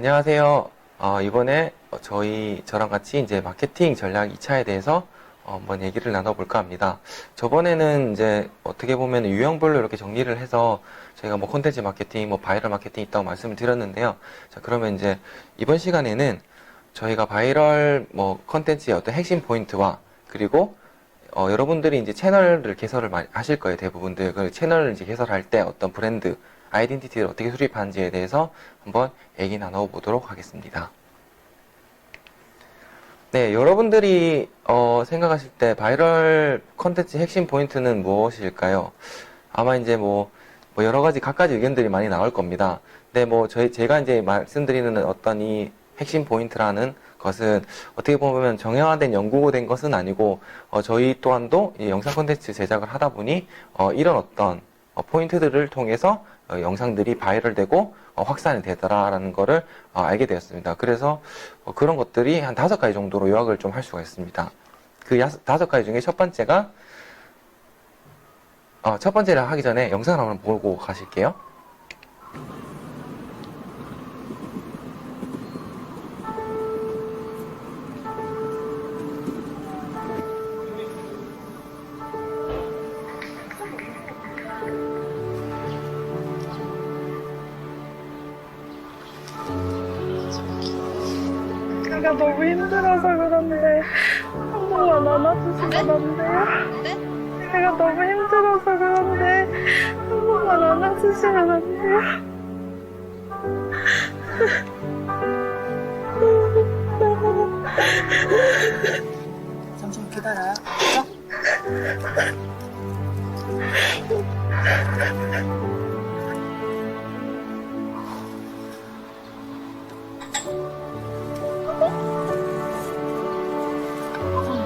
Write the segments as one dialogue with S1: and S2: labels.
S1: 안녕하세요. 이번에 저랑 같이 이제 마케팅 전략 2차에 대해서 한번 얘기를 나눠볼까 합니다. 저번에는 이제 어떻게 보면 유형별로 이렇게 정리를 해서 저희가 뭐 콘텐츠 마케팅, 뭐 바이럴 마케팅 있다고 말씀을 드렸는데요. 자, 그러면 이제 이번 시간에는 저희가 바이럴 뭐 콘텐츠의 어떤 핵심 포인트와 그리고 여러분들이 이제 채널을 개설을 많이 하실 거예요, 대부분들. 그 채널을 이제 개설할 때 어떤 브랜드, 아이덴티티를 어떻게 수립하는지에 대해서 한번 얘기 나눠보도록 하겠습니다. 네, 여러분들이 생각하실 때 바이럴 컨텐츠 핵심 포인트는 무엇일까요? 아마 이제 뭐 여러 가지 각가지 의견들이 많이 나올 겁니다. 근데 뭐 제가 이제 말씀드리는 어떤 이 핵심 포인트라는 것은 어떻게 보면 정형화된 연구된 것은 아니고 저희 또한도 이 영상 콘텐츠 제작을 하다 보니 이런 어떤 포인트들을 통해서 영상들이 바이럴되고 확산이 되더라라는 거를 알게 되었습니다. 그래서 그런 것들이 한 5가지 정도로 요약을 좀 할 수가 있습니다. 그 5가지 중에 첫 번째가 첫 번째를 하기 전에 영상을 한번 보고 가실게요.
S2: 제가 너무 힘들어서 그런데 한 번만 안아주시면 안 돼요? 제가 너무 힘들어서 그런데 한 번만 안아주시면 안 돼요?
S3: 잠시만 기다려요.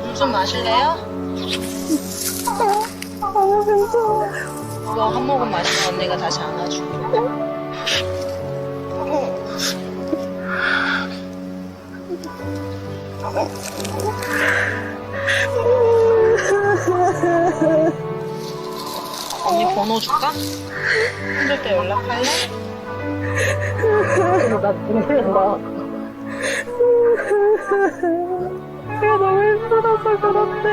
S3: 물 좀 마실래요?
S2: 너무 괜찮아요.
S3: 이거 한 모금 마시면 언니가 다시 안아줄게. 언니 번호 줄까? 힘들 때 연락할래?
S2: 나 모른다. 제가 너무 힘들어서 그런데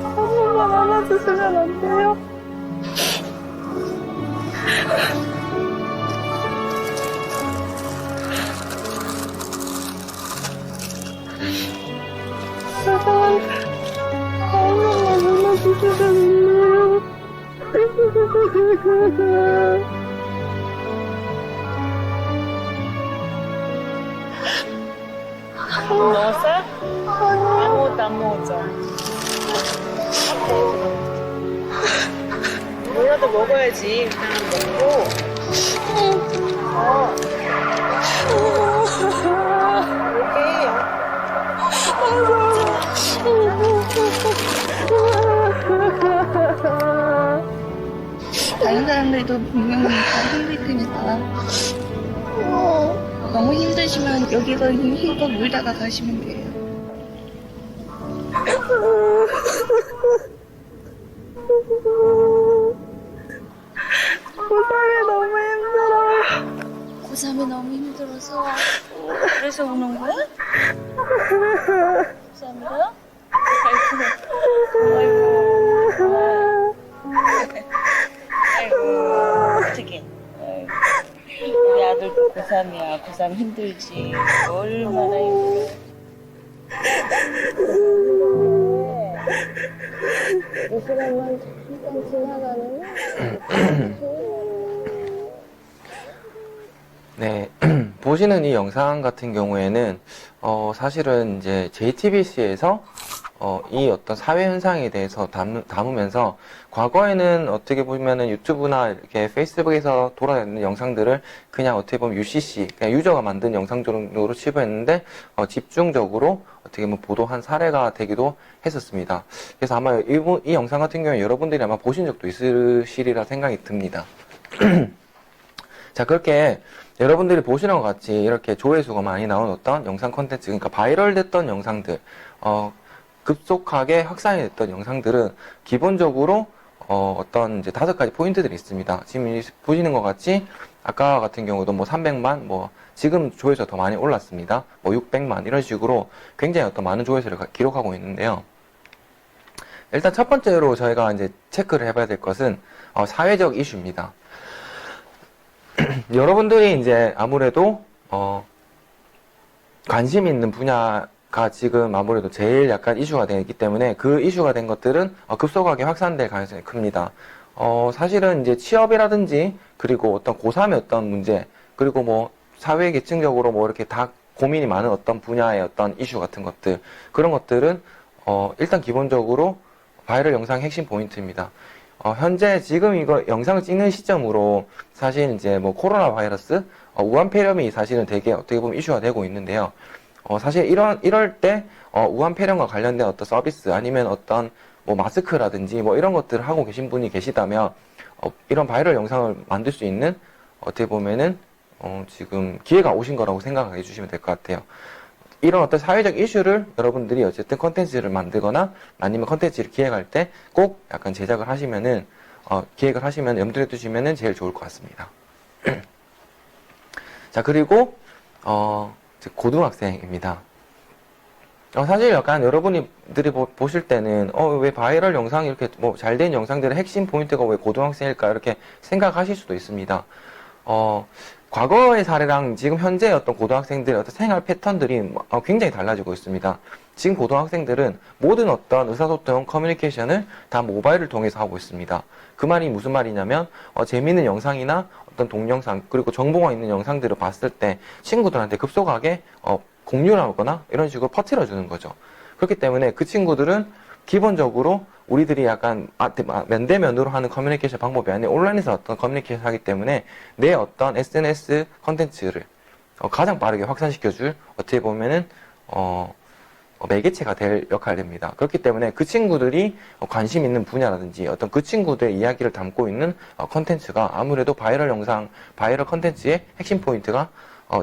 S2: 한 번만 안아주시면 안 돼요? 제발 한 번만 안아주시면 안 돼요?
S3: 먹었어요? 아무것도 안 먹었죠? 뭐라도 먹어야지. 일단 먹고. 이렇게. 다른 사람들도 분명히 다 힘들 테니까. 너무 힘드시면 여기서 힘껏 물다가 가시면 돼요.
S2: 고3이 너무 힘들어요.
S3: 고3이 너무 힘들어서 그래서 우는 거야? 고3이가? 아이고 어떡해. 우리 아들도 고3이야. 고3 힘들지. 얼마나 힘들어. 이 시간만 잠깐 지나가면
S1: 네, 보시는 이 영상 같은 경우에는 사실은 이제 JTBC에서 이 어떤 사회 현상에 대해서 담으면서 과거에는 어떻게 보면은 유튜브나 이렇게 페이스북에서 돌아다니는 영상들을 그냥 어떻게 보면 UCC, 그냥 유저가 만든 영상 정도로 치부했는데 집중적으로 어떻게 보면 보도한 사례가 되기도 했었습니다. 그래서 아마 이 영상 같은 경우에 여러분들이 아마 보신 적도 있으시리라 생각이 듭니다. 자, 그렇게 여러분들이 보시는 것 같이 이렇게 조회수가 많이 나온 어떤 영상 콘텐츠, 그러니까 바이럴 됐던 영상들, 급속하게 확산이 됐던 영상들은 기본적으로 어떤 이제 5가지 포인트들이 있습니다. 지금 보시는 것 같이 아까 같은 경우도 뭐 300만, 뭐 지금 조회수 더 많이 올랐습니다. 뭐 600만 이런 식으로 굉장히 어떤 많은 조회수를 기록하고 있는데요. 일단 첫 번째로 저희가 이제 체크를 해봐야 될 것은 사회적 이슈입니다. 여러분들이 이제 아무래도 관심 있는 분야가 지금 아무래도 제일 약간 이슈가 되기 때문에 그 이슈가 된 것들은 급속하게 확산될 가능성이 큽니다. 사실은 이제 취업이라든지 그리고 어떤 고3의 어떤 문제 그리고 뭐 사회 계층적으로 뭐 이렇게 다 고민이 많은 어떤 분야의 어떤 이슈 같은 것들 그런 것들은 일단 기본적으로 바이럴 영상의 핵심 포인트입니다. 현재 지금 이거 영상을 찍는 시점으로 사실 이제 뭐 코로나 바이러스, 우한 폐렴이 사실은 되게 어떻게 보면 이슈가 되고 있는데요. 사실 이럴 때, 우한 폐렴과 관련된 어떤 서비스 아니면 어떤 뭐 마스크라든지 뭐 이런 것들을 하고 계신 분이 계시다면, 이런 바이럴 영상을 만들 수 있는 어떻게 보면은, 지금 기회가 오신 거라고 생각해 주시면 될 것 같아요. 이런 어떤 사회적 이슈를 여러분들이 어쨌든 컨텐츠를 만들거나 아니면 컨텐츠를 기획할 때 꼭 약간 제작을 하시면은, 기획을 하시면 염두에 두시면은 제일 좋을 것 같습니다. 자, 그리고, 고등학생입니다. 사실 약간 여러분들이 보실 때는, 왜 바이럴 영상이 이렇게 뭐 잘된 영상들의 핵심 포인트가 왜 고등학생일까 이렇게 생각하실 수도 있습니다. 과거의 사례랑 지금 현재 어떤 고등학생들의 어떤 생활 패턴들이 굉장히 달라지고 있습니다. 지금 고등학생들은 모든 어떤 의사소통, 커뮤니케이션을 다 모바일을 통해서 하고 있습니다. 그 말이 무슨 말이냐면, 재미있는 영상이나 어떤 동영상, 그리고 정보가 있는 영상들을 봤을 때 친구들한테 급속하게, 공유를 하거나 이런 식으로 퍼뜨려주는 거죠. 그렇기 때문에 그 친구들은 기본적으로 우리들이 약간 면대면으로 하는 커뮤니케이션 방법이 아니라 온라인에서 어떤 커뮤니케이션 하기 때문에 내 어떤 SNS 컨텐츠를 가장 빠르게 확산시켜줄 어떻게 보면은 매개체가 될 역할입니다. 그렇기 때문에 그 친구들이 관심 있는 분야라든지 어떤 그 친구들의 이야기를 담고 있는 컨텐츠가 아무래도 바이럴 영상, 바이럴 컨텐츠의 핵심 포인트가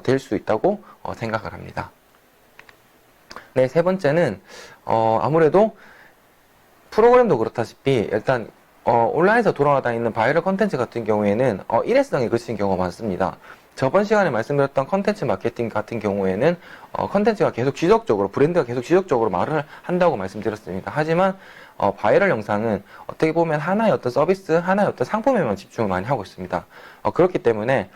S1: 될 수 있다고 생각을 합니다. 네, 세 번째는 아무래도 프로그램도 그렇다시피 일단 온라인에서 돌아다니는 바이럴 컨텐츠 같은 경우에는 일회성에 그친 경우가 많습니다. 저번 시간에 말씀드렸던 컨텐츠 마케팅 같은 경우에는 컨텐츠가 계속 지속적으로 브랜드가 계속 지속적으로 말을 한다고 말씀드렸습니다. 하지만 바이럴 영상은 어떻게 보면 하나의 어떤 서비스, 하나의 어떤 상품에만 집중을 많이 하고 있습니다. 그렇기 때문에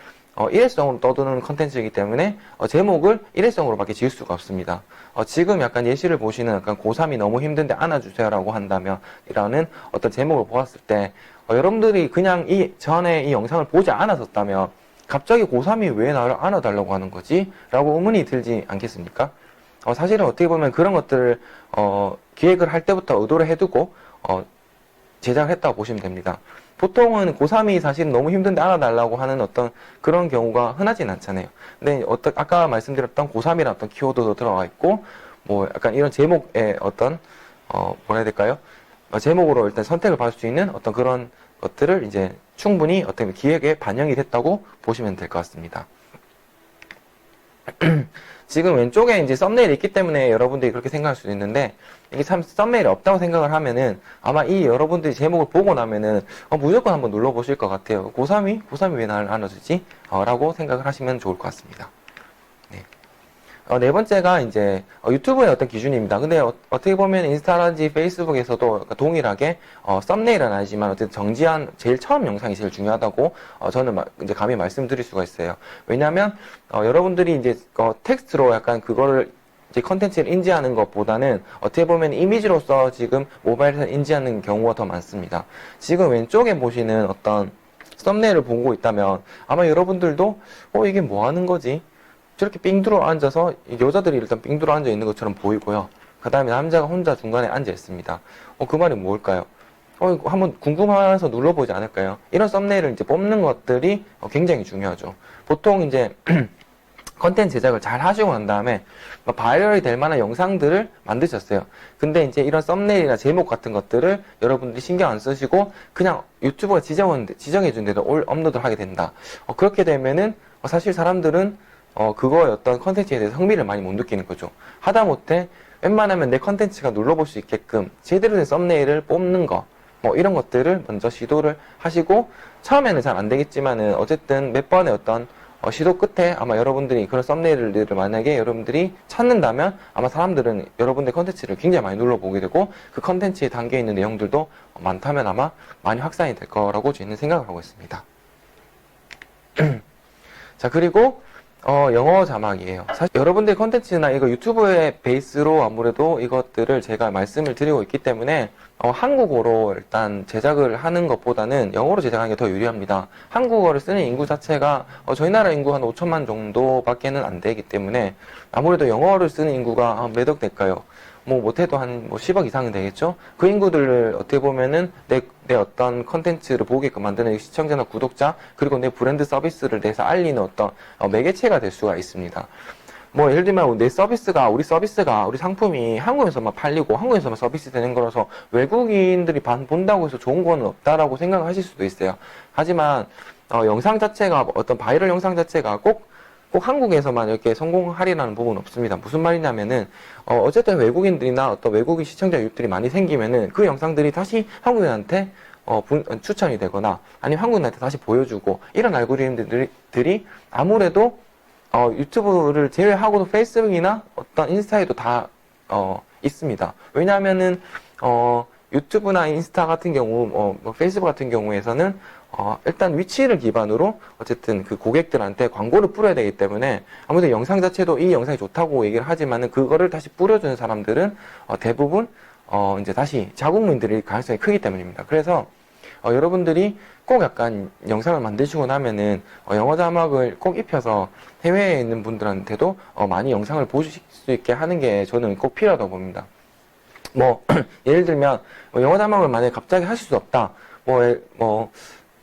S1: 일회성으로 떠도는 컨텐츠이기 때문에 제목을 일회성으로밖에 지을 수가 없습니다. 지금 약간 예시를 보시는 약간 고3이 너무 힘든데 안아주세요라고 한다면 이라는 어떤 제목을 보았을 때 여러분들이 그냥 전에 이 영상을 보지 않았었다면 갑자기 고3이 왜 나를 안아달라고 하는 거지? 라고 의문이 들지 않겠습니까? 사실은 어떻게 보면 그런 것들을 기획을 할 때부터 의도를 해두고 제작을 했다고 보시면 됩니다. 보통은 고3이 사실 너무 힘든데 안아달라고 하는 어떤 그런 경우가 흔하진 않잖아요. 근데 아까 말씀드렸던 고3이라는 어떤 키워드도 들어가 있고, 뭐 약간 이런 제목에 어떤, 뭐라 해야 될까요? 제목으로 일단 선택을 받을 수 있는 어떤 그런 것들을 이제 충분히 어떤 기획에 반영이 됐다고 보시면 될 것 같습니다. 지금 왼쪽에 이제 썸네일이 있기 때문에 여러분들이 그렇게 생각할 수도 있는데, 이게 참 썸네일이 없다고 생각을 하면은 아마 이 여러분들이 제목을 보고 나면은 무조건 한번 눌러보실 것 같아요. 고3이 왜 나를 안아주지? 라고 생각을 하시면 좋을 것 같습니다. 네. 네 번째가 이제 유튜브의 어떤 기준입니다. 근데 어떻게 보면 인스타라든지 페이스북에서도 동일하게 썸네일은 아니지만 어쨌든 정지한 제일 처음 영상이 제일 중요하다고 저는 이제 감히 말씀드릴 수가 있어요. 왜냐하면 여러분들이 이제 텍스트로 약간 그거를 이제 컨텐츠를 인지하는 것보다는 어떻게 보면 이미지로서 지금 모바일에서 인지하는 경우가 더 많습니다. 지금 왼쪽에 보시는 어떤 썸네일을 보고 있다면 아마 여러분들도 이게 뭐 하는 거지? 저렇게 삥 둘러 앉아서 여자들이 일단 삥 둘러 앉아 있는 것처럼 보이고요. 그 다음에 남자가 혼자 중간에 앉아 있습니다. 그 말이 뭘까요? 한번 궁금해서 눌러보지 않을까요? 이런 썸네일을 이제 뽑는 것들이 굉장히 중요하죠. 보통 이제 컨텐츠 제작을 잘 하시고 난 다음에 바이럴이 될 만한 영상들을 만드셨어요. 근데 이제 이런 썸네일이나 제목 같은 것들을 여러분들이 신경 안 쓰시고 그냥 유튜브가 지정해준 데도 업로드를 하게 된다. 그렇게 되면은 사실 사람들은 그거의 어떤 컨텐츠에 대해서 흥미를 많이 못 느끼는 거죠. 하다못해 웬만하면 내 컨텐츠가 눌러볼 수 있게끔 제대로 된 썸네일을 뽑는 거, 뭐 이런 것들을 먼저 시도를 하시고, 처음에는 잘 안 되겠지만은 어쨌든 몇 번의 어떤 시도 끝에 아마 여러분들이 그런 썸네일들을 만약에 여러분들이 찾는다면 아마 사람들은 여러분의 컨텐츠를 굉장히 많이 눌러보게 되고, 그 컨텐츠에 담겨 있는 내용들도 많다면 아마 많이 확산이 될 거라고 저희는 생각을 하고 있습니다. 자, 그리고 영어 자막이에요. 사실 여러분들 컨텐츠나 이거 유튜브의 베이스로 아무래도 이것들을 제가 말씀을 드리고 있기 때문에 한국어로 일단 제작을 하는 것보다는 영어로 제작하는 게 더 유리합니다. 한국어를 쓰는 인구 자체가 저희 나라 인구 한 5천만 정도밖에는 안 되기 때문에 아무래도 영어를 쓰는 인구가 몇 억 될까요? 뭐 못해도 한 10억 이상은 되겠죠? 그 인구들을 어떻게 보면은 내 어떤 컨텐츠를 보게끔 만드는 시청자나 구독자, 그리고 내 브랜드 서비스를 내서 알리는 어떤 매개체가 될 수가 있습니다. 뭐 예를 들면 우리 서비스가 우리 상품이 한국에서만 팔리고 한국에서만 서비스 되는 거라서 외국인들이 본다고 해서 좋은 건 없다라고 생각하실 수도 있어요. 하지만 영상 자체가 어떤 바이럴 영상 자체가 꼭 한국에서만 이렇게 성공하리라는 부분은 없습니다. 무슨 말이냐면은 어쨌든 외국인들이나 어떤 외국인 시청자 유입들이 많이 생기면은 그 영상들이 다시 한국인한테 추천이 되거나 아니면 한국인한테 다시 보여주고, 이런 알고리즘들이 아무래도 유튜브를 제외하고도 페이스북이나 어떤 인스타에도 다 있습니다. 왜냐하면은 유튜브나 인스타 같은 경우, 페이스북 같은 경우에서는 일단 위치를 기반으로 어쨌든 그 고객들한테 광고를 뿌려야 되기 때문에 아무래도 영상 자체도 이 영상이 좋다고 얘기를 하지만은 그거를 다시 뿌려주는 사람들은 대부분 이제 다시 자국민들일 가능성이 크기 때문입니다. 그래서 여러분들이 꼭 약간 영상을 만드시고 나면은 영어 자막을 꼭 입혀서 해외에 있는 분들한테도 많이 영상을 보실 수 있게 하는 게 저는 꼭 필요하다고 봅니다. 뭐 예를 들면 영어 자막을 만약에 갑자기 하실 수 없다,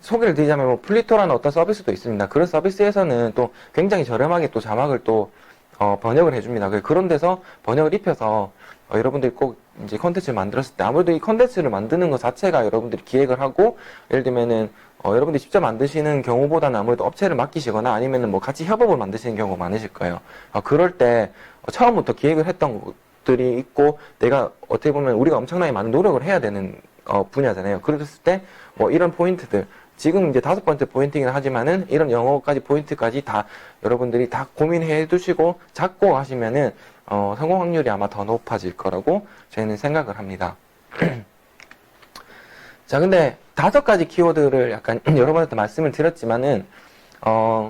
S1: 소개를 드리자면 플리토라는 어떤 서비스도 있습니다. 그런 서비스에서는 또 굉장히 저렴하게 또 자막을 또 번역을 해줍니다. 그런 데서 번역을 입혀서 여러분들이 꼭 이제 컨텐츠를 만들었을 때, 아무래도 이 컨텐츠를 만드는 것 자체가 여러분들이 기획을 하고, 예를 들면은 여러분들이 직접 만드시는 경우보다는 아무래도 업체를 맡기시거나 아니면은 뭐 같이 협업을 만드시는 경우가 많으실 거예요. 그럴 때 처음부터 기획을 했던 것들이 있고, 내가 어떻게 보면 우리가 엄청나게 많은 노력을 해야 되는 분야잖아요. 그랬을 때 뭐 이런 포인트들, 지금 이제 5번째 포인트이긴 하지만은 이런 영어까지 포인트까지 다 여러분들이 다 고민해 두시고 잡고 하시면은 성공 확률이 아마 더 높아질 거라고 저희는 생각을 합니다. 자, 근데 5가지 키워드를 약간 여러분한테 말씀을 드렸지만은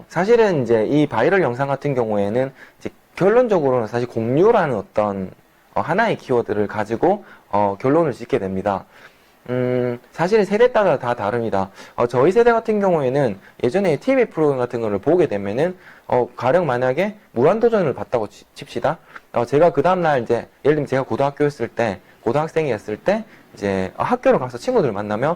S1: 사실은 이제 이 바이럴 영상 같은 경우에는 이제 결론적으로는 사실 공유라는 어떤 하나의 키워드를 가지고 결론을 짓게 됩니다. 사실 세대 따라 다 다릅니다. 저희 세대 같은 경우에는 예전에 TV 프로그램 같은 거를 보게 되면은, 가령 만약에 무한도전을 봤다고 칩시다. 제가 그 다음날 이제, 예를 들면 제가 고등학생이었을 때, 이제 학교를 가서 친구들 만나면,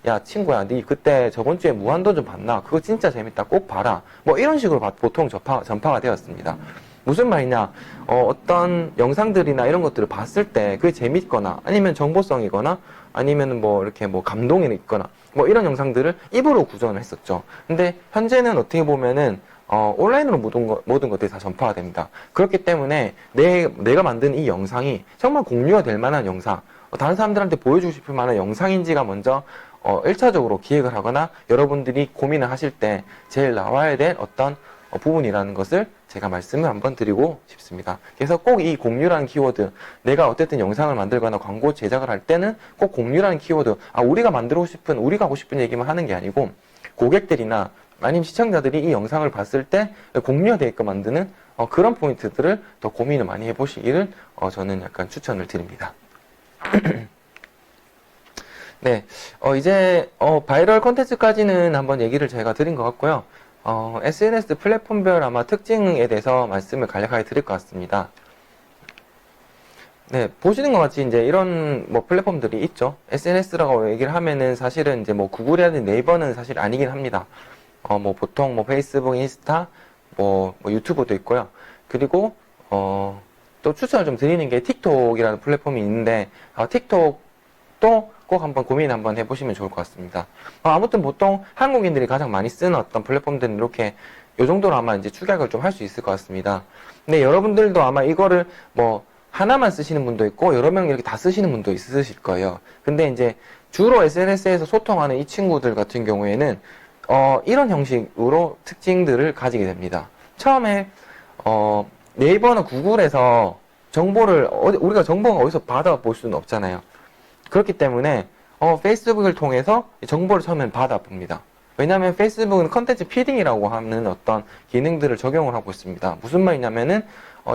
S1: 야, 친구야, 니 그때 저번 주에 무한도전 봤나? 그거 진짜 재밌다. 꼭 봐라. 뭐 이런 식으로 보통 전파가 되었습니다. 무슨 말이냐, 어떤 영상들이나 이런 것들을 봤을 때 그게 재밌거나 아니면 정보성이거나 아니면 뭐 이렇게 뭐 감동이 있거나 뭐 이런 영상들을 입으로 구전을 했었죠. 근데 현재는 어떻게 보면은 온라인으로 모든 것들이 다 전파가 됩니다. 그렇기 때문에 내가 만든 이 영상이 정말 공유가 될 만한 영상, 다른 사람들한테 보여주고 싶을 만한 영상인지가 먼저 1차적으로 기획을 하거나 여러분들이 고민을 하실 때 제일 나와야 될 어떤 부분이라는 것을 제가 말씀을 한번 드리고 싶습니다. 그래서 꼭 이 공유라는 키워드, 내가 어쨌든 영상을 만들거나 광고 제작을 할 때는 꼭 공유라는 키워드, 우리가 하고 싶은 얘기만 하는 게 아니고 고객들이나 아니면 시청자들이 이 영상을 봤을 때 공유가 되게끔 만드는 그런 포인트들을 더 고민을 많이 해보시기를 저는 약간 추천을 드립니다. 네, 이제 바이럴 콘텐츠까지는 한번 얘기를 제가 드린 것 같고요. SNS 플랫폼별 아마 특징에 대해서 말씀을 간략하게 드릴 것 같습니다. 네, 보시는 것 같이 이제 이런 뭐 플랫폼들이 있죠. SNS라고 얘기를 하면은 사실은 이제 뭐 구글이라든지 네이버는 사실 아니긴 합니다. 뭐 보통 뭐 페이스북, 인스타, 뭐 유튜브도 있고요. 그리고 또 추천을 좀 드리는 게 틱톡이라는 플랫폼이 있는데 틱톡도 꼭 한번 고민 한번 해보시면 좋을 것 같습니다. 아무튼 보통 한국인들이 가장 많이 쓰는 어떤 플랫폼들은 이렇게 요 정도로 아마 이제 축약을 좀 할 수 있을 것 같습니다. 근데 여러분들도 아마 이거를 뭐 하나만 쓰시는 분도 있고 여러 명 이렇게 다 쓰시는 분도 있으실 거예요. 근데 이제 주로 SNS에서 소통하는 이 친구들 같은 경우에는 이런 형식으로 특징들을 가지게 됩니다. 처음에 네이버나 구글에서 정보를 우리가 정보가 어디서 받아볼 수는 없잖아요. 그렇기 때문에 페이스북을 통해서 정보를 처음엔 받아봅니다. 왜냐하면 페이스북은 컨텐츠 피딩이라고 하는 어떤 기능들을 적용을 하고 있습니다. 무슨 말이냐면은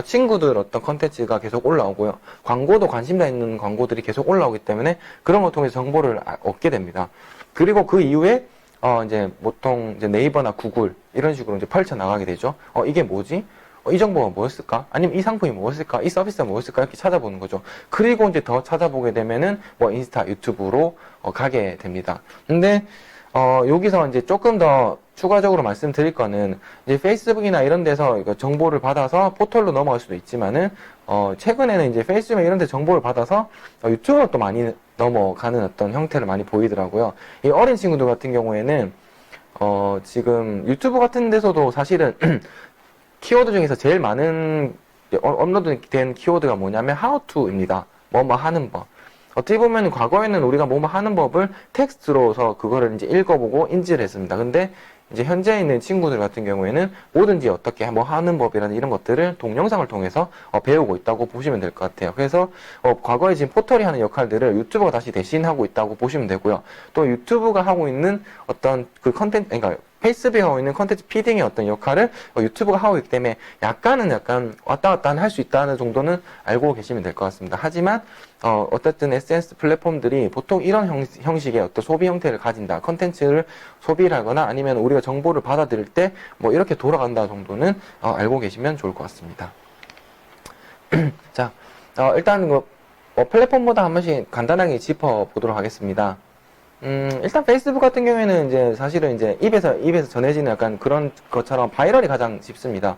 S1: 친구들 어떤 컨텐츠가 계속 올라오고요. 광고도 관심사 있는 광고들이 계속 올라오기 때문에 그런 걸 통해서 정보를 얻게 됩니다. 그리고 그 이후에 이제 보통 이제 네이버나 구글 이런 식으로 이제 펼쳐 나가게 되죠. 이게 뭐지? 이 정보가 뭐였을까? 아니면 이 상품이 뭐였을까? 이 서비스가 뭐였을까? 이렇게 찾아보는 거죠. 그리고 이제 더 찾아보게 되면은 뭐 인스타, 유튜브로 가게 됩니다. 근데 여기서 이제 조금 더 추가적으로 말씀드릴 거는 이제 페이스북이나 이런 데서 이거 정보를 받아서 포털로 넘어갈 수도 있지만은 최근에는 이제 페이스북 이런 데 정보를 받아서 유튜브로 또 많이 넘어가는 어떤 형태를 많이 보이더라고요. 이 어린 친구들 같은 경우에는 지금 유튜브 같은 데서도 사실은 키워드 중에서 제일 많은 업로드된 키워드가 뭐냐면 how to입니다. 뭐뭐 하는 법. 어떻게 보면 과거에는 우리가 뭐뭐 하는 법을 텍스트로서 그거를 이제 읽어보고 인지를 했습니다. 근데 이제 현재 있는 친구들 같은 경우에는 뭐든지 어떻게 뭐 하는 법이라는 이런 것들을 동영상을 통해서 배우고 있다고 보시면 될 것 같아요. 그래서 과거에 지금 포털이 하는 역할들을 유튜브가 다시 대신하고 있다고 보시면 되고요. 또 유튜브가 하고 있는 어떤 그 컨텐츠, 그러니까 페이스북이 하고 있는 컨텐츠 피딩의 어떤 역할을 유튜브가 하고 있기 때문에 약간 왔다 갔다 할 수 있다는 정도는 알고 계시면 될 것 같습니다. 하지만 어쨌든 SNS 플랫폼들이 보통 이런 형식의 어떤 소비 형태를 가진다. 컨텐츠를 소비를 하거나 아니면 우리가 정보를 받아들일 때 뭐 이렇게 돌아간다 정도는 알고 계시면 좋을 것 같습니다. 자, 일단 플랫폼보다 한 번씩 간단하게 짚어보도록 하겠습니다. 일단 페이스북 같은 경우에는 이제 사실은 이제 입에서 전해지는 약간 그런 것처럼 바이럴이 가장 쉽습니다.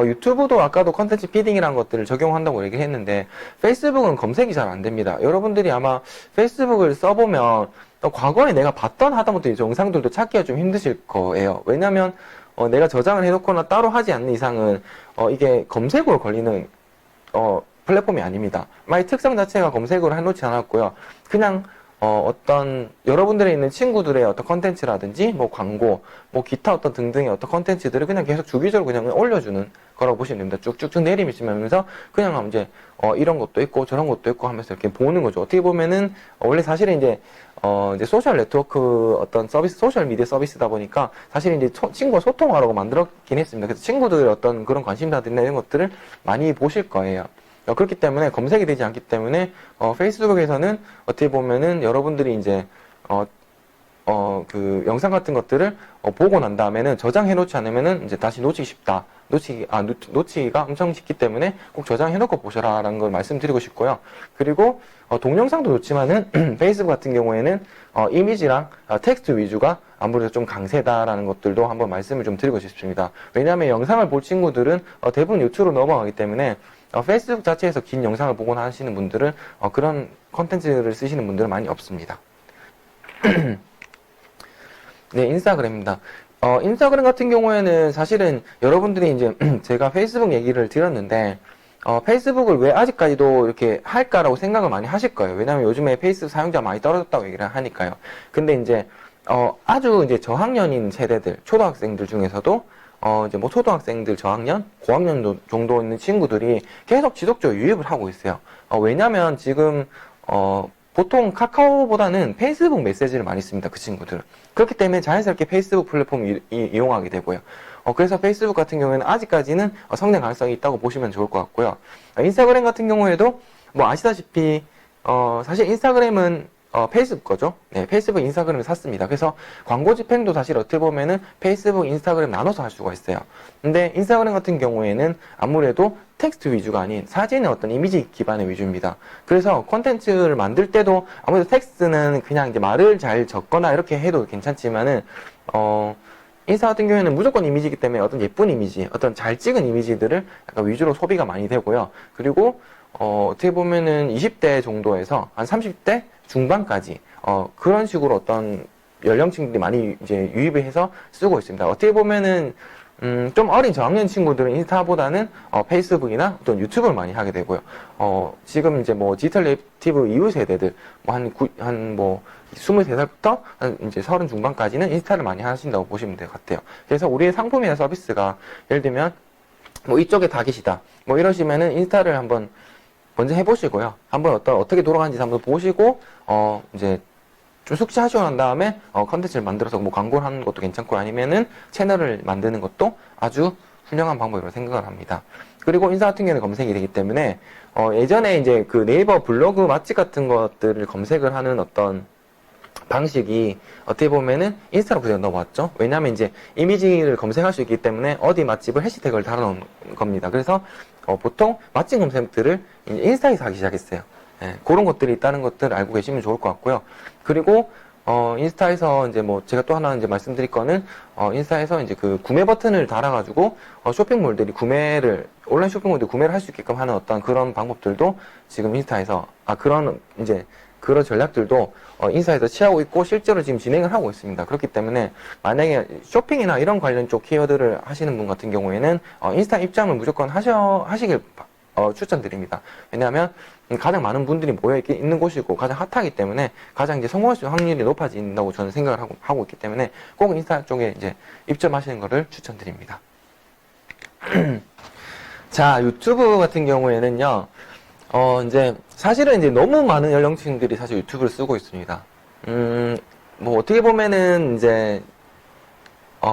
S1: 유튜브도 아까도 컨텐츠 피딩이라는 것들을 적용한다고 얘기를 했는데 페이스북은 검색이 잘 안 됩니다. 여러분들이 아마 페이스북을 써보면 과거에 내가 봤던 하다못해 영상들도 찾기가 좀 힘드실 거예요. 왜냐면 내가 저장을 해놓거나 따로 하지 않는 이상은 이게 검색으로 걸리는 플랫폼이 아닙니다. 만약 특성 자체가 검색으로 해놓지 않았고요. 그냥 어떤 여러분들이 있는 친구들의 어떤 컨텐츠라든지 뭐 광고 뭐 기타 어떤 등등의 어떤 컨텐츠들을 그냥 계속 주기적으로 그냥 올려주는 거라고 보시면 됩니다. 쭉쭉쭉 내리시면서 그냥 이제 이런 것도 있고 저런 것도 있고 하면서 이렇게 보는 거죠. 어떻게 보면은 원래 사실은 이제 소셜 네트워크 어떤 서비스, 소셜 미디어 서비스다 보니까 사실 이제 친구와 소통하라고 만들었긴 했습니다. 그래서 친구들의 어떤 그런 관심사들이나 이런 것들을 많이 보실 거예요. 그렇기 때문에 검색이 되지 않기 때문에 페이스북에서는 어떻게 보면은 여러분들이 이제 그 영상 같은 것들을 보고 난 다음에는 저장해 놓지 않으면은 이제 다시 놓치기 쉽다. 놓치기가 엄청 쉽기 때문에 꼭 저장해 놓고 보셔라라는 걸 말씀드리고 싶고요. 그리고 동영상도 좋지만은 페이스북 같은 경우에는 이미지랑 텍스트 위주가 아무래도 좀 강세다라는 것들도 한번 말씀을 좀 드리고 싶습니다. 왜냐하면 영상을 볼 친구들은 대부분 유튜브로 넘어가기 때문에 페이스북 자체에서 긴 영상을 보거나 하시는 분들은 그런 컨텐츠를 쓰시는 분들은 많이 없습니다. 네, 인스타그램입니다. 인스타그램 같은 경우에는 사실은 여러분들이 이제 제가 페이스북 얘기를 드렸는데 페이스북을 왜 아직까지도 이렇게 할까라고 생각을 많이 하실 거예요. 왜냐하면 요즘에 페이스북 사용자 많이 떨어졌다고 얘기를 하니까요. 근데 이제 아주 이제 저학년인 세대들, 초등학생들 중에서도 이제 뭐 초등학생들 저학년, 고학년 정도 있는 친구들이 계속 지속적으로 유입을 하고 있어요. 왜냐면 지금 보통 카카오보다는 페이스북 메시지를 많이 씁니다. 그 친구들은. 그렇기 때문에 자연스럽게 페이스북 플랫폼을 이용하게 되고요. 그래서 페이스북 같은 경우에는 아직까지는 성장 가능성이 있다고 보시면 좋을 것 같고요. 인스타그램 같은 경우에도 뭐 아시다시피 사실 인스타그램은 페이스북 거죠. 네, 페이스북 인스타그램을 샀습니다. 그래서 광고 집행도 사실 어떻게 보면은 페이스북 인스타그램 나눠서 할 수가 있어요. 근데 인스타그램 같은 경우에는 아무래도 텍스트 위주가 아닌 사진의 어떤 이미지 기반의 위주입니다. 그래서 콘텐츠를 만들 때도 아무래도 텍스트는 그냥 이제 말을 잘 적거나 이렇게 해도 괜찮지만은 인스타 같은 경우에는 무조건 이미지이기 때문에 어떤 예쁜 이미지, 어떤 잘 찍은 이미지들을 약간 위주로 소비가 많이 되고요. 그리고 어떻게 보면은 20대 정도에서 한 30대 중반까지 그런 식으로 어떤 연령층들이 많이 이제 유입을 해서 쓰고 있습니다. 어떻게 보면은 좀 어린 저학년 친구들은 인스타보다는 페이스북이나 어떤 유튜브를 많이 하게 되고요. 지금 이제 뭐 디지털 네이티브 이후 세대들, 뭐 23살부터 한 이제 30 중반까지는 인스타를 많이 하신다고 보시면 될 것 같아요. 그래서 우리의 상품이나 서비스가 예를 들면 뭐 이쪽에 다 계시다. 뭐 이러시면은 인스타를 한번 먼저 해보시고요. 한번 어떻게 돌아가는지 한번 보시고, 이제 좀 숙지하시고 난 다음에 컨텐츠를 만들어서 뭐 광고를 하는 것도 괜찮고 아니면은 채널을 만드는 것도 아주 훌륭한 방법이라고 생각을 합니다. 그리고 인스타 같은 경우는 검색이 되기 때문에 예전에 이제 그 네이버 블로그 맛집 같은 것들을 검색을 하는 어떤 방식이 어떻게 보면은 인스타로 그대로 넘어왔죠. 왜냐하면 이제 이미지를 검색할 수 있기 때문에 어디 맛집을 해시태그를 달아놓은 겁니다. 그래서 보통 맛집 검색들을 이제 인스타에서 하기 시작했어요. 예, 그런 것들이 있다는 것들을 알고 계시면 좋을 것 같고요. 그리고 인스타에서 이제 뭐 제가 또 하나 이제 말씀드릴 거는 인스타에서 이제 그 구매 버튼을 달아가지고 쇼핑몰들이 온라인 쇼핑몰들이 구매를 할 수 있게끔 하는 어떤 그런 방법들도 지금 인스타에서 그런 전략들도 인스타에서 취하고 있고 실제로 지금 진행을 하고 있습니다. 그렇기 때문에 만약에 쇼핑이나 이런 관련 쪽 키워드를 하시는 분 같은 경우에는 인스타 입장을 무조건 하시길 추천드립니다. 왜냐하면 가장 많은 분들이 모여 있는 곳이고 가장 핫하기 때문에 가장 이제 성공할 수 있는 확률이 높아진다고 저는 생각을 하고 있기 때문에 꼭 인스타 쪽에 이제 입점하시는 것을 추천드립니다. 자, 유튜브 같은 경우에는요, 이제 사실은 이제 너무 많은 연령층들이 사실 유튜브를 쓰고 있습니다. 뭐 어떻게 보면은 이제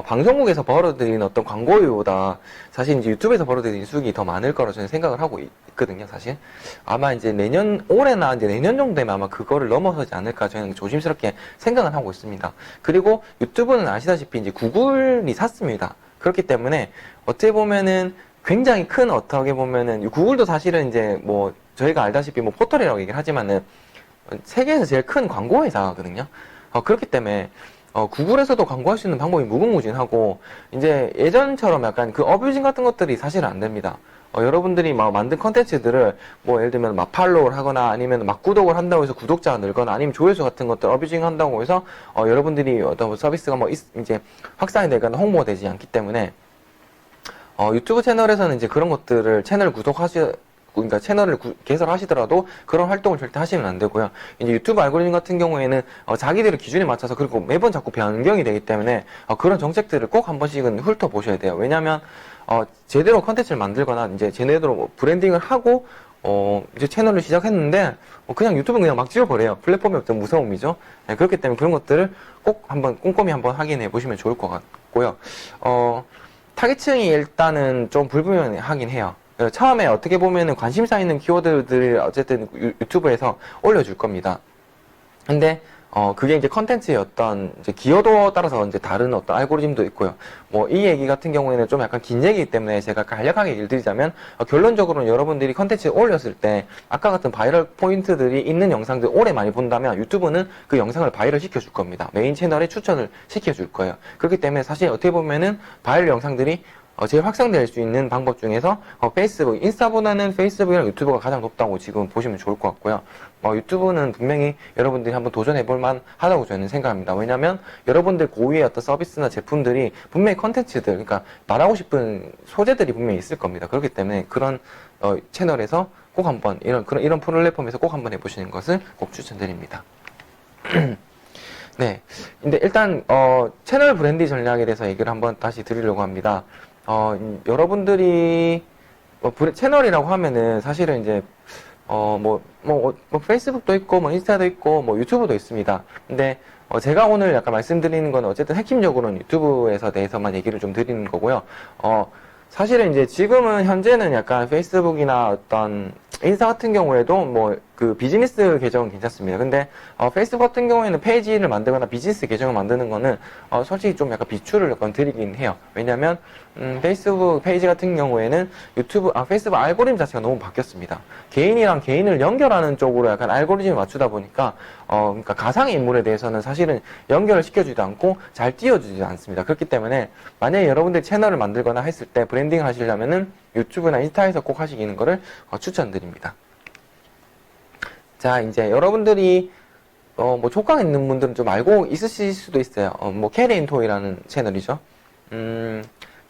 S1: 방송국에서 벌어들이는 어떤 광고료보다 사실 이제 유튜브에서 벌어들이는 수익이 더 많을 거라고 저는 생각을 하고 있거든요, 사실. 아마 이제 올해나 이제 내년 정도 되면 아마 그거를 넘어서지 않을까 저는 조심스럽게 생각을 하고 있습니다. 그리고 유튜브는 아시다시피 이제 구글이 샀습니다. 그렇기 때문에 어떻게 보면은 굉장히 큰 어떻게 보면은 구글도 사실은 이제 뭐 저희가 알다시피 뭐 포털이라고 얘기를 하지만은 세계에서 제일 큰 광고 회사거든요. 그렇기 때문에 구글에서도 광고할 수 있는 방법이 무궁무진하고 이제 예전처럼 약간 그 어뷰징 같은 것들이 사실은 안 됩니다. 여러분들이 막 만든 컨텐츠들을 뭐 예를 들면 막 팔로우를 하거나 아니면 막 구독을 한다고 해서 구독자가 늘거나 아니면 조회수 같은 것들 어뷰징 한다고 해서 여러분들이 어떤 서비스가 뭐 이제 확산이 되거나 홍보가 되지 않기 때문에 유튜브 채널에서는 이제 그런 것들을 그러니까 채널을 개설하시더라도 그런 활동을 절대 하시면 안 되고요. 이제 유튜브 알고리즘 같은 경우에는 자기들의 기준에 맞춰서 그리고 매번 자꾸 변경이 되기 때문에 그런 정책들을 꼭 한 번씩은 훑어보셔야 돼요. 왜냐하면 제대로 컨텐츠를 만들거나 이제 제대로 뭐 브랜딩을 하고 이제 채널을 시작했는데 그냥 유튜브는 그냥 막 찍어버려요. 플랫폼의 어떤 무서움이죠. 네, 그렇기 때문에 그런 것들을 꼭 한번 꼼꼼히 한번 확인해 보시면 좋을 것 같고요. 타겟층이 일단은 좀 불분명하긴 해요. 처음에 어떻게 보면은 관심사 있는 키워드들을 어쨌든 유튜브에서 올려줄 겁니다. 근데 그게 이제 컨텐츠의 어떤 이제 기여도에 따라서 이제 다른 어떤 알고리즘도 있고요. 뭐 이 얘기 같은 경우에는 좀 약간 긴 얘기이기 때문에 제가 간략하게 얘기를 드리자면 결론적으로는 여러분들이 컨텐츠를 올렸을 때 아까 같은 바이럴 포인트들이 있는 영상들 오래 많이 본다면 유튜브는 그 영상을 바이럴 시켜줄 겁니다. 메인 채널에 추천을 시켜줄 거예요. 그렇기 때문에 사실 어떻게 보면은 바이럴 영상들이 제일 확산될 수 있는 방법 중에서 페이스북, 인스타보다는 페이스북이랑 유튜브가 가장 높다고 지금 보시면 좋을 것 같고요. 유튜브는 분명히 여러분들이 한번 도전해볼 만하다고 저는 생각합니다. 왜냐면 여러분들 고유의 어떤 서비스나 제품들이 분명히 컨텐츠들, 그러니까 말하고 싶은 소재들이 분명히 있을 겁니다. 그렇기 때문에 그런 채널에서 꼭 한번 이런 플랫폼에서 꼭 한번 해보시는 것을 꼭 추천드립니다. 네. 근데 일단 채널 브랜드 전략에 대해서 얘기를 한번 다시 드리려고 합니다. 여러분들이 채널이라고 하면은 사실은 이제 페이스북도 있고 뭐 인스타도 있고 뭐 유튜브도 있습니다. 근데 제가 오늘 약간 말씀드리는 건 어쨌든 핵심적으로는 유튜브에서 대해서만 얘기를 좀 드리는 거고요. 사실은 이제 지금은 현재는 약간 페이스북이나 어떤 인스타 같은 경우에도 뭐 그 비즈니스 계정은 괜찮습니다. 근데 페이스북 같은 경우에는 페이지를 만들거나 비즈니스 계정을 만드는 거는 솔직히 좀 약간 비추를 약간 드리긴 해요. 왜냐면 페이스북 페이지 같은 경우에는 페이스북 알고리즘 자체가 너무 바뀌었습니다. 개인이랑 개인을 연결하는 쪽으로 약간 알고리즘을 맞추다 보니까 그러니까 가상의 인물에 대해서는 사실은 연결을 시켜주지도 않고 잘 띄워주지 않습니다. 그렇기 때문에 만약에 여러분들 채널을 만들거나 했을 때 브랜딩을 하시려면은 유튜브나 인스타에서 꼭 하시는 거를 추천드립니다. 자, 이제 여러분들이 뭐 촉각 있는 분들은 좀 알고 있으실 수도 있어요. 뭐 캐리앤토이라는 채널이죠.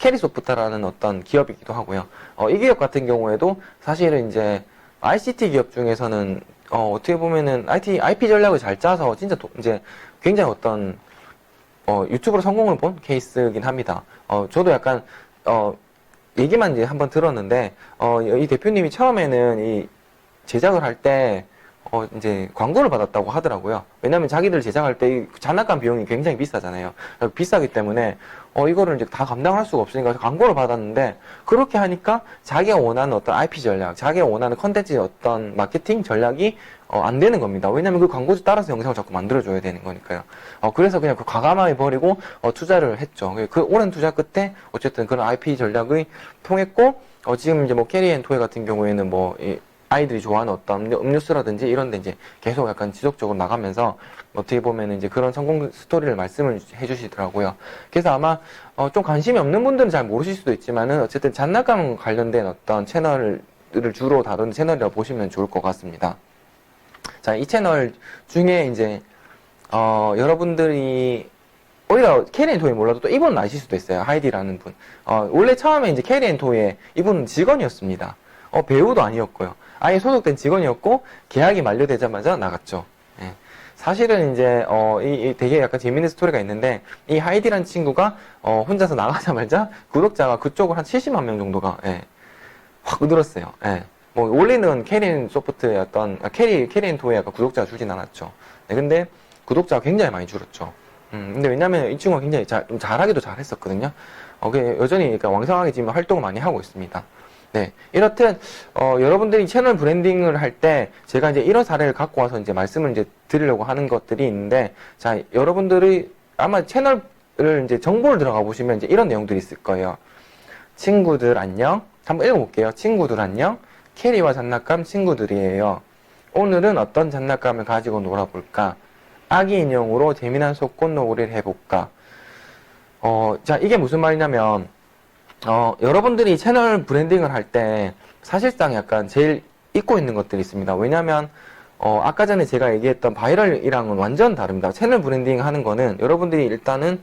S1: 캐리소프트라는 어떤 기업이기도 하고요. 이 기업 같은 경우에도 사실은 이제 ICT 기업 중에서는 어떻게 보면은 IP 전략을 잘 짜서 진짜 이제 굉장히 어떤 유튜브로 성공을 본 케이스긴 합니다. 저도 약간 얘기만 이제 한번 들었는데 이 대표님이 처음에는 이 제작을 할 때 이제 광고를 받았다고 하더라고요. 왜냐면 자기들 제작할 때 이 장난감 비용이 굉장히 비싸잖아요. 비싸기 때문에 이거를 이제 다 감당할 수가 없으니까 광고를 받았는데, 그렇게 하니까 자기가 원하는 어떤 IP 전략, 자기가 원하는 컨텐츠의 어떤 마케팅 전략이 안 되는 겁니다. 왜냐면 그 광고주 따라서 영상을 자꾸 만들어줘야 되는 거니까요. 그래서 그냥 그 과감하게 버리고 투자를 했죠. 그 오랜 투자 끝에 어쨌든 그런 IP 전략이 통했고, 지금 이제 뭐 캐리앤토이 같은 경우에는 뭐 아이들이 좋아하는 어떤 음료수라든지 이런 데 이제 계속 약간 지속적으로 나가면서 어떻게 보면 이제 그런 성공 스토리를 말씀을 해주시더라고요. 그래서 아마 좀 관심이 없는 분들은 잘 모르실 수도 있지만은 어쨌든 장난감 관련된 어떤 채널을 주로 다루는 채널이라고 보시면 좋을 것 같습니다. 자, 이 채널 중에 이제 여러분들이 오히려 캐리앤토이 몰라도 또 이분은 아실 수도 있어요. 하이디라는 분. 원래 처음에 이제 캐리앤토이에 이분은 직원이었습니다. 배우도 아니었고요. 아예 소속된 직원이었고 계약이 만료되자마자 나갔죠. 예. 사실은 이제 되게 약간 재밌는 스토리가 있는데, 이 하이디라는 친구가 혼자서 나가자마자 구독자가 그쪽으로 한 70만 명 정도가 확 늘었어요. 예. 뭐 원래는 캐리앤소프트의 어떤 캐리앤토이에 약간 구독자가 줄진 않았죠. 네, 근데 구독자가 굉장히 많이 줄었죠. 근데 왜냐면 이 친구가 굉장히 좀 잘하기도 잘했었거든요. 여전히 그러니까 왕성하게 지금 활동을 많이 하고 있습니다. 네. 이렇듯, 여러분들이 채널 브랜딩을 할 때, 제가 이제 이런 사례를 갖고 와서 이제 말씀을 이제 드리려고 하는 것들이 있는데, 자, 여러분들이 아마 채널을 이제 정보를 들어가 보시면 이제 이런 내용들이 있을 거예요. 친구들 안녕. 한번 읽어볼게요. 친구들 안녕. 캐리와 장난감 친구들이에요. 오늘은 어떤 장난감을 가지고 놀아볼까? 아기 인형으로 재미난 속꽃놀이를 해볼까? 자, 이게 무슨 말이냐면, 여러분들이 채널 브랜딩을 할 때 사실상 약간 제일 잊고 있는 것들이 있습니다. 왜냐면 아까 전에 제가 얘기했던 바이럴이랑은 완전 다릅니다. 채널 브랜딩 하는 거는 여러분들이 일단은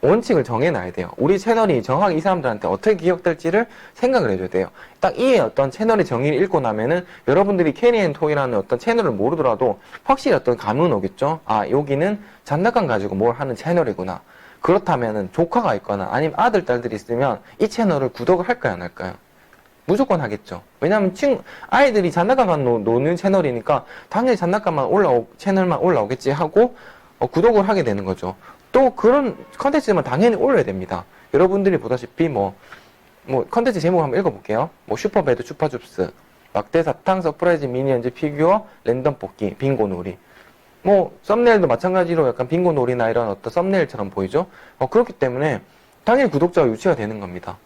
S1: 원칙을 정해놔야 돼요. 우리 채널이 정확히 이 사람들한테 어떻게 기억될지를 생각을 해줘야 돼요. 딱 이 어떤 채널의 정의를 읽고 나면은 여러분들이 캐리앤토이라는 어떤 채널을 모르더라도 확실히 어떤 감은 오겠죠. 아, 여기는 장난감 가지고 뭘 하는 채널이구나. 그렇다면은 조카가 있거나 아니면 아들, 딸들이 있으면 이 채널을 구독을 할까요, 안 할까요? 무조건 하겠죠. 왜냐면 아이들이 장난감만 노는 채널이니까 당연히 장난감만 채널만 올라오겠지 하고 구독을 하게 되는 거죠. 또 그런 컨텐츠만 당연히 올려야 됩니다. 여러분들이 보다시피 뭐 컨텐츠 제목 한번 읽어볼게요. 뭐 슈퍼배드 추파줍스, 막대사탕, 서프라이즈 미니언즈 피규어, 랜덤 뽑기, 빙고놀이. 뭐 썸네일도 마찬가지로 약간 빙고놀이나 이런 어떤 썸네일처럼 보이죠. 그렇기 때문에 당연히 구독자가 유치가 되는 겁니다.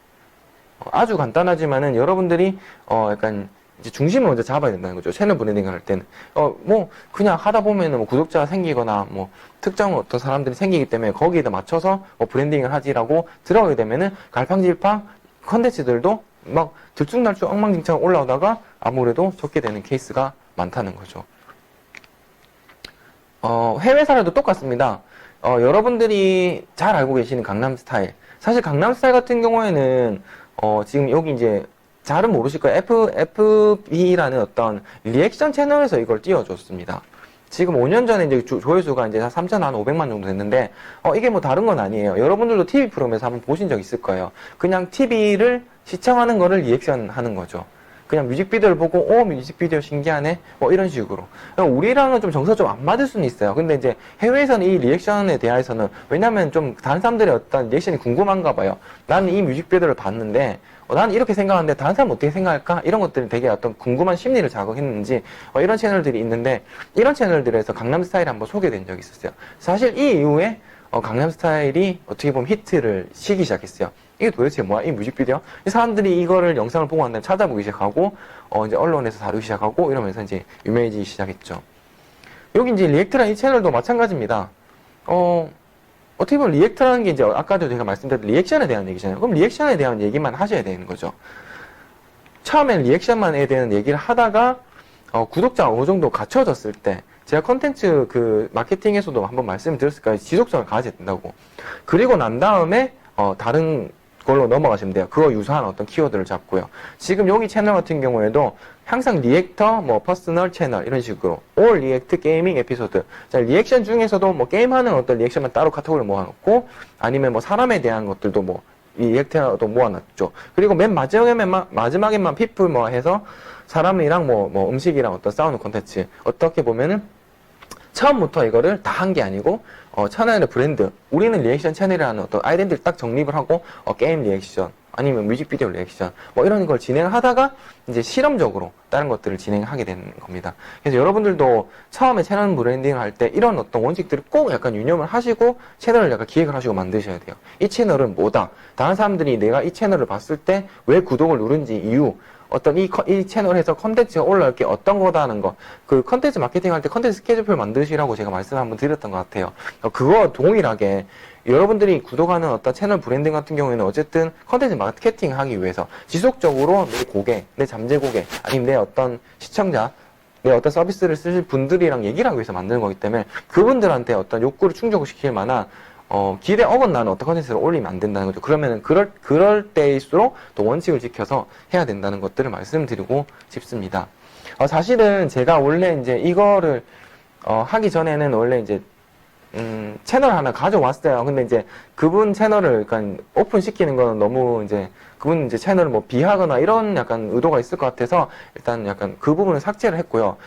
S1: 아주 간단하지만은 여러분들이 약간 이제 중심을 먼저 잡아야 된다는 거죠. 채널 브랜딩을 할 때는 뭐 그냥 하다 보면은 뭐 구독자가 생기거나 뭐 특정 어떤 사람들이 생기기 때문에 거기에다 맞춰서 뭐 브랜딩을 하지라고 들어가게 되면은 갈팡질팡 컨텐츠들도 막 들쭉날쭉 엉망진창 올라오다가 아무래도 적게 되는 케이스가 많다는 거죠. 해외 사례도 똑같습니다. 여러분들이 잘 알고 계시는 강남스타일. 사실 강남스타일 같은 경우에는, 지금 여기 이제, 잘은 모르실 거예요. FB라는 어떤 리액션 채널에서 이걸 띄워줬습니다. 지금 5년 전에 이제 조회수가 이제 3,500만 정도 됐는데, 이게 뭐 다른 건 아니에요. 여러분들도 TV 프로그램에서 한번 보신 적 있을 거예요. 그냥 TV를 시청하는 거를 리액션 하는 거죠. 그냥 뮤직비디오를 보고 뮤직비디오 신기하네 뭐 이런 식으로. 우리랑은 좀 정서가 좀 안 맞을 수는 있어요. 근데 이제 해외에서는 이 리액션에 대해서는, 왜냐면 좀 다른 사람들의 어떤 리액션이 궁금한가 봐요. 나는 이 뮤직비디오를 봤는데 나는 이렇게 생각하는데 다른 사람은 어떻게 생각할까? 이런 것들이 되게 어떤 궁금한 심리를 자극했는지 이런 채널들이 있는데, 이런 채널들에서 강남스타일이 한번 소개된 적이 있었어요. 사실 이 이후에 강남스타일이 어떻게 보면 히트를 시기 시작했어요. 이게 도대체 뭐야? 이 뮤직비디오? 이 사람들이 이거를 영상을 보고 난 다음에 찾아보기 시작하고, 이제 언론에서 다루기 시작하고, 이러면서 이제 유명해지기 시작했죠. 여기 이제 리액트라는 이 채널도 마찬가지입니다. 어떻게 보면 리액트라는 게 이제 아까도 제가 말씀드렸던 리액션에 대한 얘기잖아요. 그럼 리액션에 대한 얘기만 하셔야 되는 거죠. 처음엔 리액션만에 대한 얘기를 하다가, 구독자가 어느 정도 갖춰졌을 때, 제가 컨텐츠 마케팅에서도 한번 말씀을 드렸을 거예요. 지속성을 가져야 된다고. 그리고 난 다음에 다른 걸로 넘어가시면 돼요. 그거 유사한 어떤 키워드를 잡고요. 지금 여기 채널 같은 경우에도 항상 리액터, 뭐 퍼스널 채널 이런 식으로 올 리액트 게이밍 에피소드. 자, 리액션 중에서도 뭐 게임하는 어떤 리액션만 따로 카테고리를 모아놓고 아니면 뭐 사람에 대한 것들도 뭐 리액트도 모아놨죠. 그리고 맨 마지막에만 피플 뭐 해서 사람이랑 뭐 음식이랑 어떤 싸우는 콘텐츠. 어떻게 보면은 처음부터 이거를 다 한 게 아니고 채널의 브랜드, 우리는 리액션 채널이라는 어떤 아이덴티티를 딱 정립을 하고 게임 리액션 아니면 뮤직비디오 리액션 뭐 이런 걸 진행하다가 이제 실험적으로 다른 것들을 진행하게 되는 겁니다. 그래서 여러분들도 처음에 채널 브랜딩을 할 때 이런 어떤 원칙들을 꼭 약간 유념을 하시고 채널을 약간 기획을 하시고 만드셔야 돼요. 이 채널은 뭐다? 다른 사람들이 내가 이 채널을 봤을 때 왜 구독을 누른지 이유, 어떤 이 채널에서 컨텐츠가 올라올 게 어떤 거다 하는 거. 그 컨텐츠 마케팅 할 때 컨텐츠 스케줄표 만드시라고 제가 말씀 한번 드렸던 것 같아요. 그거 동일하게 여러분들이 구독하는 어떤 채널 브랜딩 같은 경우에는 어쨌든 컨텐츠 마케팅 하기 위해서 지속적으로 내 고객, 내 잠재 고객, 아니면 내 어떤 시청자, 내 어떤 서비스를 쓰실 분들이랑 얘기를 하기 위해서 만드는 거기 때문에 그분들한테 어떤 욕구를 충족시킬 만한 기대 어긋나는 어떤 컨텐츠를 올리면 안 된다는 거죠. 그러면은 그럴 때일수록 또 원칙을 지켜서 해야 된다는 것들을 말씀드리고 싶습니다. 사실은 제가 원래 이제 이거를 하기 전에는 원래 이제 채널 하나 가져왔어요. 근데 이제 그분 채널을 약간 오픈시키는 거는 너무 이제 그분 이제 채널을 뭐 비하거나 이런 약간 의도가 있을 것 같아서 일단 약간 그 부분을 삭제를 했고요.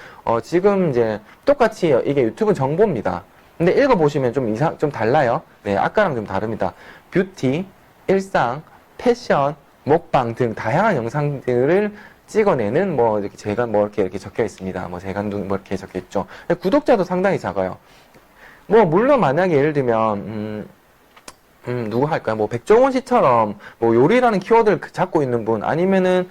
S1: 지금 이제 똑같이 이게 유튜브 정보입니다. 근데 읽어보시면 좀 달라요. 네, 아까랑 좀 다릅니다. 뷰티, 일상, 패션, 먹방 등 다양한 영상들을 찍어내는 뭐 이렇게 재간 뭐 이렇게 적혀 있습니다. 뭐 재간둥 뭐 이렇게 적혀 있죠. 구독자도 상당히 작아요. 뭐 물론 만약에 예를 들면 누구 할까요? 뭐 백종원 씨처럼 뭐 요리라는 키워드를 잡고 있는 분 아니면은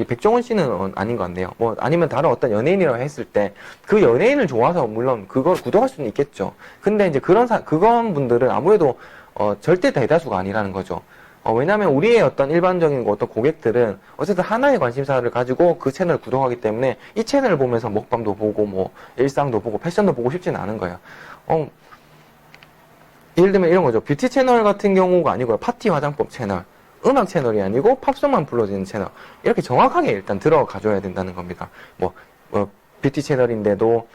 S1: 백종원 씨는 아닌 것 같네요. 뭐 아니면 다른 어떤 연예인이라고 했을 때 그 연예인을 좋아서 물론 그걸 구독할 수는 있겠죠. 근데 이제 그런 분들은 아무래도 절대 대다수가 아니라는 거죠. 왜냐면 우리의 어떤 일반적인 어떤 고객들은 어쨌든 하나의 관심사를 가지고 그 채널을 구독하기 때문에 이 채널을 보면서 먹방도 보고 뭐 일상도 보고 패션도 보고 싶지는 않은 거예요. 예를 들면 이런 거죠. 뷰티 채널 같은 경우가 아니고요. 파티 화장법 채널, 음악 채널이 아니고 팝송만 불러지는 채널. 이렇게 정확하게 일단 들어가줘야 된다는 겁니다. 뷰티 채널인데도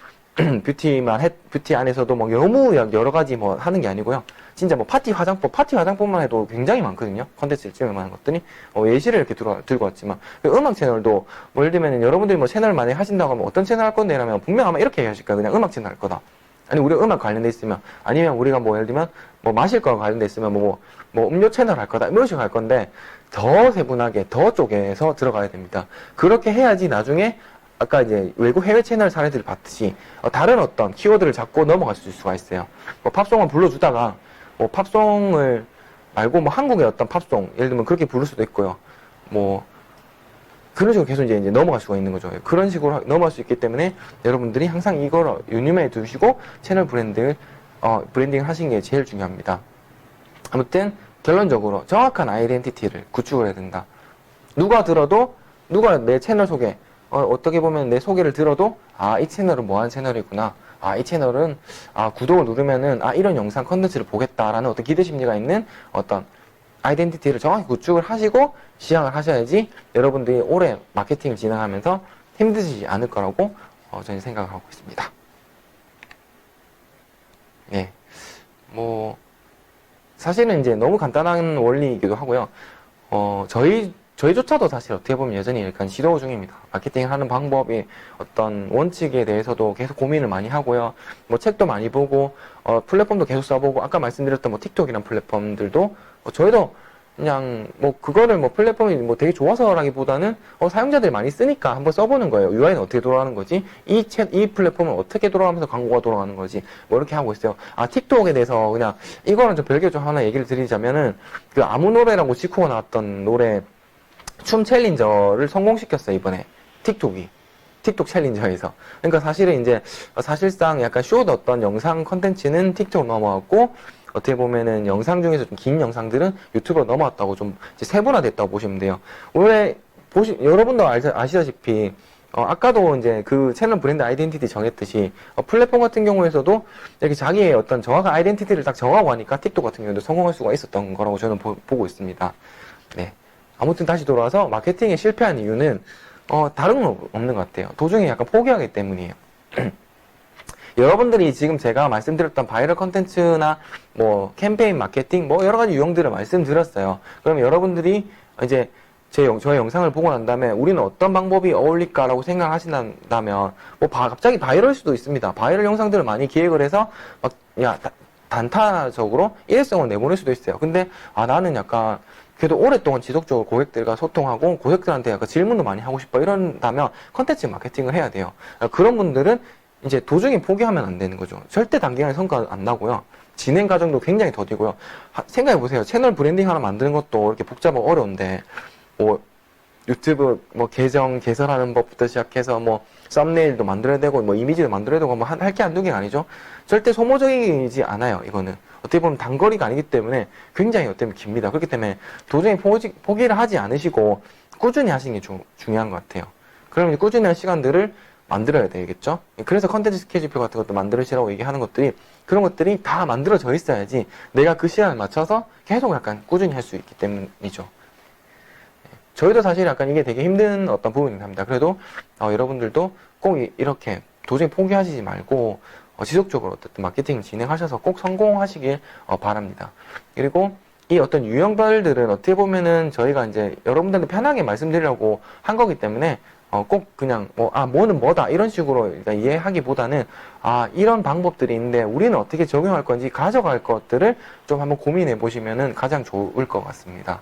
S1: 뷰티 안에서도 뭐 너무 여러 가지 뭐 하는 게 아니고요. 진짜 뭐 파티 화장법만 해도 굉장히 많거든요. 컨텐츠를 찍을 만한 것들이. 예시를 이렇게 들고 왔지만. 음악 채널도, 뭐 예를 들면 여러분들이 뭐 채널 많이 하신다고 하면 어떤 채널 할 건데 이러면 분명 아마 이렇게 얘기하실 거예요. 그냥 음악 채널 할 거다. 아니, 우리가 음악 관련돼 있으면, 아니면 우리가 뭐 예를 들면 뭐 마실 거 관련돼 있으면 뭐 음료 채널 할 거다. 이런 식으로 할 건데, 더 세분하게, 더 쪼개서 들어가야 됩니다. 그렇게 해야지 나중에 아까 이제 외국 해외 채널 사례들을 봤듯이 다른 어떤 키워드를 잡고 넘어갈 수가 있어요. 뭐 팝송을 불러주다가 뭐 팝송을 말고 뭐 한국의 어떤 팝송 예를 들면 그렇게 부를 수도 있고요. 뭐 그런 식으로 계속 이제 넘어갈 수가 있는 거죠. 그런 식으로 넘어갈 수 있기 때문에 여러분들이 항상 이걸 유념해 두시고 채널 브랜딩을 하시는 게 제일 중요합니다. 아무튼 결론적으로 정확한 아이덴티티를 구축을 해야 된다. 누가 내 채널 소개 어떻게 보면 내 소개를 들어도 이 채널은 뭐 하는 채널이구나. 이 채널은 구독을 누르면은 이런 영상 컨텐츠를 보겠다라는 어떤 기대 심리가 있는 어떤 아이덴티티를 정확히 구축을 하시고 시작을 하셔야지 여러분들이 오래 마케팅을 진행하면서 힘드시지 않을 거라고 저는 생각을 하고 있습니다. 네. 뭐 사실은 이제 너무 간단한 원리이기도 하고요. 저희조차도 사실 어떻게 보면 여전히 약간 시도 중입니다. 마케팅 하는 방법이 어떤 원칙에 대해서도 계속 고민을 많이 하고요. 뭐 책도 많이 보고, 플랫폼도 계속 써보고, 아까 말씀드렸던 뭐 틱톡이란 플랫폼들도, 저희도 그냥 뭐 그거를 뭐 플랫폼이 뭐 되게 좋아서라기보다는 사용자들이 많이 쓰니까 한번 써보는 거예요. UI는 어떻게 돌아가는 거지? 이 플랫폼은 어떻게 돌아가면서 광고가 돌아가는 거지? 뭐 이렇게 하고 있어요. 틱톡에 대해서 그냥 이거랑 좀 별개 좀 하나 얘기를 드리자면은 그 아무 노래라고 지코가 나왔던 노래 춤 챌린저를 성공시켰어요, 이번에. 틱톡 챌린저에서. 그러니까 사실은 이제, 사실상 약간 쇼드 어떤 영상 컨텐츠는 틱톡으로 넘어왔고, 어떻게 보면은 영상 중에서 좀 긴 영상들은 유튜브로 넘어왔다고 좀 이제 세분화됐다고 보시면 돼요. 원래, 여러분도 아시다시피, 아까도 이제 그 채널 브랜드 아이덴티티 정했듯이, 플랫폼 같은 경우에서도 이렇게 자기의 어떤 정확한 아이덴티티를 딱 정하고 하니까 틱톡 같은 경우도 성공할 수가 있었던 거라고 저는 보고 있습니다. 네. 아무튼 다시 돌아와서 마케팅에 실패한 이유는, 다른 건 없는 것 같아요. 도중에 약간 포기하기 때문이에요. 여러분들이 지금 제가 말씀드렸던 바이럴 컨텐츠나 뭐 캠페인 마케팅 뭐 여러 가지 유형들을 말씀드렸어요. 그럼 여러분들이 이제 저의 영상을 보고 난 다음에 우리는 어떤 방법이 어울릴까라고 생각하신다면 뭐 갑자기 바이럴 수도 있습니다. 바이럴 영상들을 많이 기획을 해서 막 단타적으로 일회성을 내보낼 수도 있어요. 근데 나는 약간 그래도 오랫동안 지속적으로 고객들과 소통하고 고객들한테 약간 질문도 많이 하고 싶어 이런다면 컨텐츠 마케팅을 해야 돼요. 그런 분들은 이제 도중에 포기하면 안 되는 거죠. 절대 단기간에 성과 안 나고요. 진행 과정도 굉장히 더디고요. 생각해보세요. 채널 브랜딩 하나 만드는 것도 이렇게 복잡하고 어려운데, 뭐, 유튜브, 뭐, 계정 개설하는 법부터 시작해서, 뭐, 썸네일도 만들어야 되고, 뭐, 이미지도 만들어야 되고, 뭐, 할 게 한두 개가 아니죠? 절대 소모적이지 않아요, 이거는. 어떻게 보면 단거리가 아니기 때문에 굉장히 어떻게 보면 깁니다. 그렇기 때문에 도중에 포기를 하지 않으시고, 꾸준히 하시는 게 중요한 것 같아요. 그러면 꾸준히 할 시간들을 만들어야 되겠죠? 그래서 컨텐츠 스케줄표 같은 것도 만들으시라고 얘기하는 것들이, 그런 것들이 다 만들어져 있어야지 내가 그 시간을 맞춰서 계속 약간 꾸준히 할 수 있기 때문이죠. 저희도 사실 약간 이게 되게 힘든 어떤 부분이긴 합니다. 그래도 여러분들도 꼭 이렇게 도저히 포기하시지 말고 지속적으로 어쨌든 마케팅을 진행하셔서 꼭 성공하시길 바랍니다. 그리고 이 어떤 유형별들은 어떻게 보면은 저희가 이제 여러분들한테 편하게 말씀드리려고 한 거기 때문에 꼭 그냥 뭐는 뭐다 이런 식으로 일단 이해하기보다는 이런 방법들이 있는데 우리는 어떻게 적용할 건지 가져갈 것들을 좀 한번 고민해 보시면은 가장 좋을 것 같습니다.